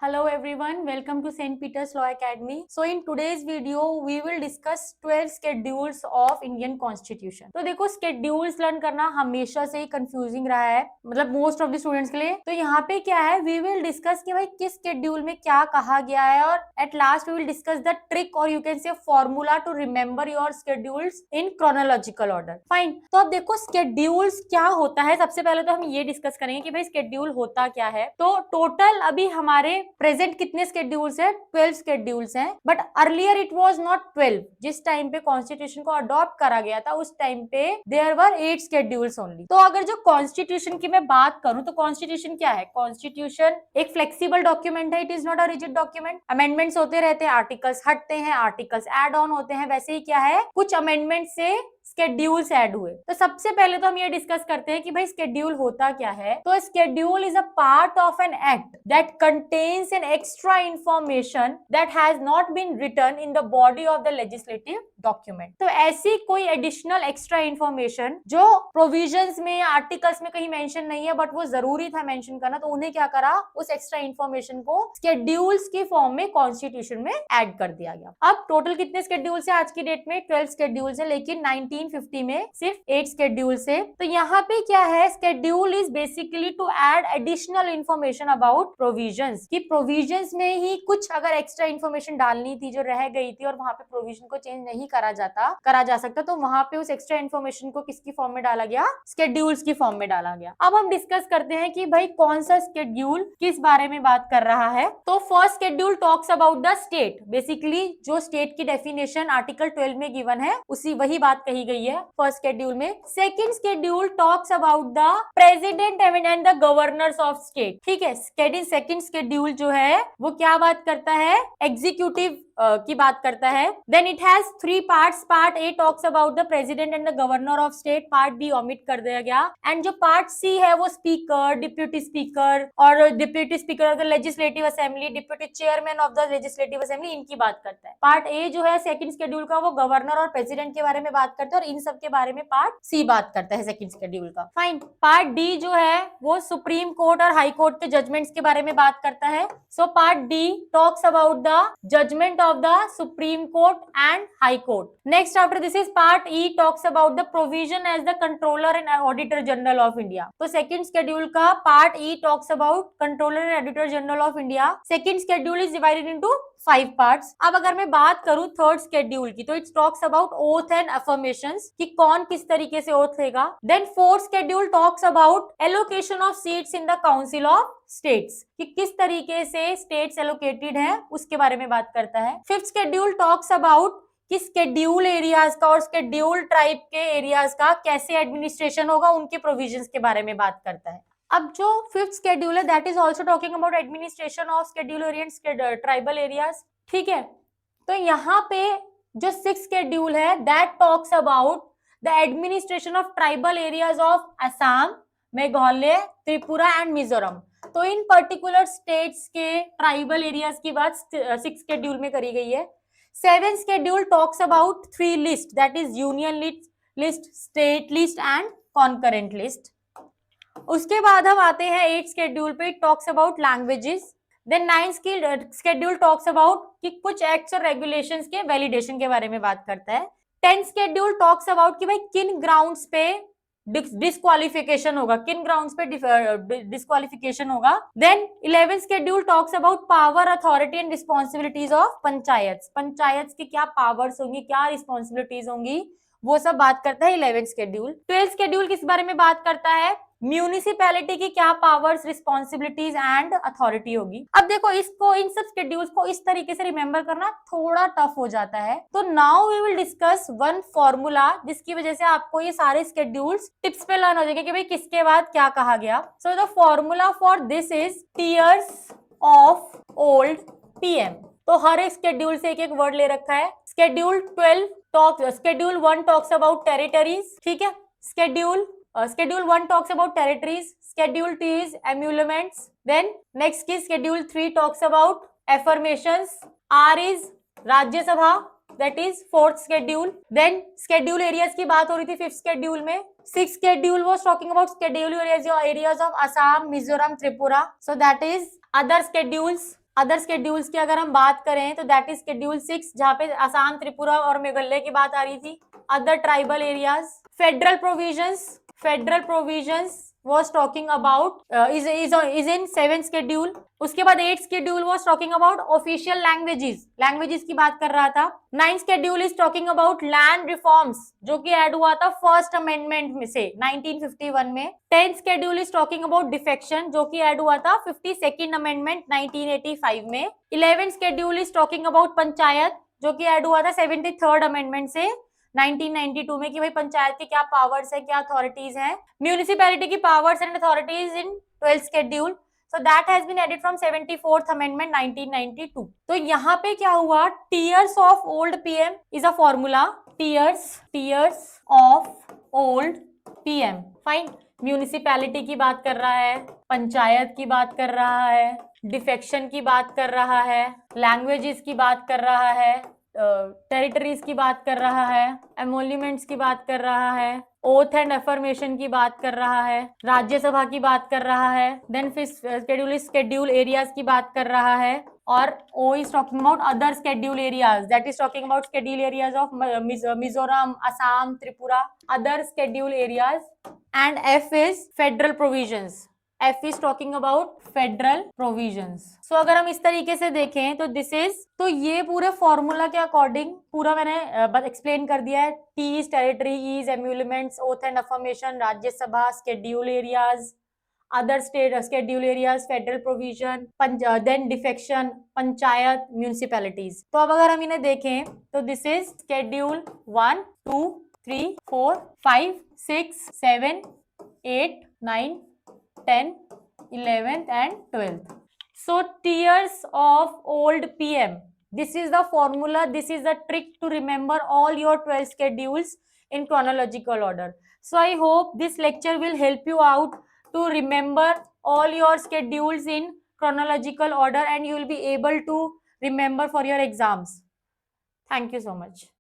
Hello everyone, welcome to St. Peter's Law Academy. So in today's video we will discuss 12 schedules of Indian Constitution. तो देखो schedules learn करना हमेशा से ही confusing रहा है, मतलब most of the students के लिए. तो यहाँ पे क्या है, we will discuss कि भाई किस schedule में क्या कहा गया है और at last we will discuss the trick or you can say formula to remember your schedules in chronological order. Fine. तो अब देखो schedules क्या होता है. सबसे पहले तो हम ये डिस्कस करेंगे कि भाई schedule होता क्या है. तो टोटल अभी हमारे प्रेजेंट कितने स्केड्यूल्स है? 12 स्केड्यूल्स हैं, but earlier it was not 12. जिस टाइम पे कॉन्स्टिट्यूशन को अडॉप्ट करा गया था उस टाइम पे देयर वर 8 स्केड्यूल्स ओनली. तो अगर जो कॉन्स्टिट्यूशन की मैं बात करूं तो कॉन्स्टिट्यूशन क्या है? कॉन्स्टिट्यूशन एक फ्लेक्सिबल डॉक्यूमेंट है. It is not a rigid document. Amendments होते रहते हैं, आर्टिकल्स हटते हैं, आर्टिकल्स एड ऑन होते हैं. वैसे ही क्या है, कुछ अमेंडमेंट से स्केड्यूल्स ऐड हुए. तो सबसे पहले तो हम ये डिस्कस करते हैं कि भाई स्केड्यूल होता क्या है. तो schedule is a part of an act that contains an extra information that has not been written in the body of the legislative document. तो ऐसी कोई एडिशनल एक्स्ट्रा इंफॉर्मेशन जो प्रोविजंस में या आर्टिकल्स में कहीं मेंशन नहीं है बट वो जरूरी था मेंशन करना, तो उन्हें क्या करा, उस एक्स्ट्रा इंफॉर्मेशन को स्केड्यूल्स की फॉर्म में कॉन्स्टिट्यूशन में ऐड कर दिया गया. अब टोटल कितने स्केड्यूल्स है आज की डेट में? 12 स्केड्यूल्स है, लेकिन 1950 में सिर्फ 8 स्केड्यूल्स है. तो यहाँ पे क्या है, schedule is basically to add additional information about provisions. कि प्रोविजंस में ही कुछ अगर एक्स्ट्रा इंफॉर्मेशन डालनी थी जो रह गई थी और वहां पे प्रोविजन को चेंज नहीं करा जा सकता, तो वहां पे उस एक्स्ट्रा इंफॉर्मेशन को किसकी फॉर्म में डाला गया? स्केड्यूल्स की फॉर्म में डाला गया. अब हम डिस्कस करते हैं कि भाई कौन सा स्केड्यूल किस बारे में बात कर रहा है. तो first schedule talks about the state. Basically जो स्टेट की डेफिनेशन आर्टिकल 12 में गिवन है उसी वही बात कही गई है फर्स्ट स्केड्यूल में. Second schedule talks about the president and the governors of state. ठीक है, सेकंड स्केड्यूल जो है वो क्या बात करता है? एग्जीक्यूटिव की बात करता है. Then it has 3 parts. Part A talks about the president and the governor of state. Part B omit कर दिया गया. एंड जो पार्ट सी है वो स्पीकर, डिप्यूटी स्पीकर और deputy speaker of the legislative assembly, deputy chairman of the legislative assembly, इनकी बात करता है. पार्ट ए जो है सेकंड शेड्यूल का वो गवर्नर और प्रेसिडेंट के बारे में बात करता है और इन सब के बारे में पार्ट सी बात करता है सेकंड शेड्यूल का. फाइन. पार्ट डी जो है वो सुप्रीम कोर्ट और हाई कोर्ट के जजमेंट्स के बारे में बात करता है. So part D talks about the judgment of the Supreme Court and High Court. Next after this is part E talks about the provision as the Controller and Auditor General of India. तो second schedule का part E talks about Controller and Auditor General of India. Second schedule is divided into 5 parts. अब अगर मैं बात करूं third schedule की तो it talks about oath and affirmations कि कौन किस तरीके से ओथ लेगा. Then fourth schedule talks about allocation of seats in the council of states कि किस तरीके से स्टेट्स एलोकेटेड है उसके बारे में बात करता है. फिफ्थ शेड्यूल टॉक्स अबाउट कि स्केड्यूल एरियाज का और स्केड्यूल ट्राइब के एरियाज का कैसे एडमिनिस्ट्रेशन होगा, उनके प्रोविजंस के बारे में बात करता है. अब जो फिफ्थ शेड्यूल है that is also talking about administration of schedule areas, tribal areas. ठीक है, तो यहाँ पे जो सिक्स शेड्यूल है that talks about the administration of tribal areas of Assam, Meghalaya, Tripura and Mizoram. तो इन पर्टिकुलर स्टेट्स के ट्राइबल एरियाज की बात सिक्स शेड्यूल में करी गई है. Seventh schedule talks about 3 list that is union list, state list and concurrent list. उसके बाद हम आते हैं 8 शेड्यूल पे. It talks about languages. Then 9 schedule talks about कि कुछ एक्ट्स और रेगुलेशंस के वैलिडेशन के बारे में बात करता है. 10th शेड्यूल टॉक्स अबाउट कि भाई किन ग्राउंड्स पे डिस्क्वालिफिकेशन होगा, किन ग्राउंड्स पे डिस्क्वालिफिकेशन होगा. Then 11th schedule talks about power, authority and responsibilities of panchayat. Panchayat की क्या पावर्स होंगी, क्या रिस्पॉन्सिबिलिटीज होंगी, वो सब बात करता है 11th शेड्यूल. 12th शेड्यूल किस बारे में बात करता है? म्यूनिसिपैलिटी की क्या पावर्स, रिस्पॉन्सिबिलिटीज एंड अथॉरिटी होगी. अब देखो इसको, इन सब शेड्यूल्स को इस तरीके से रिमेंबर करना थोड़ा टफ हो जाता है. तो now we will discuss one formula जिसकी वजह से आपको ये सारे शेड्यूल्स टिप्स पे लर्न हो जाएंगे कि भाई किसके बाद क्या कहा गया. So the formula for this is tears of old PM. तो हर एक शेड्यूल से एक एक वर्ड ले रखा है. Schedule 1 talks about territories. ठीक है, Schedule 1 talks about territories. Schedule 2 is emoluments. Then next is Schedule 3 talks about affirmations. R is Rajya Sabha, that is 4th schedule. Then schedule areas की बात हो रही थी 5th schedule में. 6th schedule was talking about schedule areas of Assam, Mizoram, Tripura. So that is other schedules. Other schedules की अगर हम बात करें तो दैट इज शेड्यूल 6, जहाँ पे असम, त्रिपुरा और मेघालय की बात आ रही थी. Other tribal areas. Federal provisions was talking about is in 7th schedule. उसके बाद 8th schedule was talking about official languages की बात कर रहा था. 9th schedule is talking about land reforms, जो कि ऐड हुआ था फर्स्ट अमेंडमेंट में से 1951 में. 10th schedule is talking about defection, जो कि ऐड हुआ था 52nd अमेंडमेंट 1985 में. 11th schedule is talking about panchayat, जो कि ऐड हुआ था 73rd अमेंडमेंट से 1992 में, कि भाई पंचायत के क्या पावर्स है, क्या अथॉरिटीज है. म्यूनिसिपैलिटी की powers and authorities in 12th schedule, so that has been added from 74th amendment 1992. तो यहाँ पे क्या हुआ, tears of old PM is a formula. Tears of old PM. Fine. Municipality की बात कर रहा है, पंचायत की बात कर रहा है, डिफेक्शन की बात कर रहा है, लैंग्वेजेस की बात कर रहा है, टेरिटरीज की बात कर रहा है, एमोल्यूमेंट्स की बात कर रहा है, ओथ एंड अफर्मेशन की बात कर रहा है, राज्यसभा की बात कर रहा है, देन फिर शेड्यूल एरियाज की बात कर रहा है, और O is talking about other schedule areas, that is talking about schedule areas of Mizoram, Assam, Tripura, other schedule areas. And F is federal provisions. F is talking about federal provisions. So अगर हम इस तरीके से देखें तो दिस इज, तो ये पूरे फॉर्मूला के अकॉर्डिंग पूरा मैंने एक्सप्लेन कर दिया है. T is territory, E is emoluments, oath and affirmation, Rajya Sabha, schedule areas, other state schedule areas, federal provision, then defection, panchayat, municipalities. तो अब अगर हम इन्हें देखें तो this is schedule 1, 2, 3, 4, 5, 6, 7, 8, 9, 10, 11th and 12th. So tiers of old PM. This is the formula. This is the trick to remember all your 12 schedules in chronological order. So I hope this lecture will help you out to remember all your schedules in chronological order, and you will be able to remember for your exams. Thank you so much.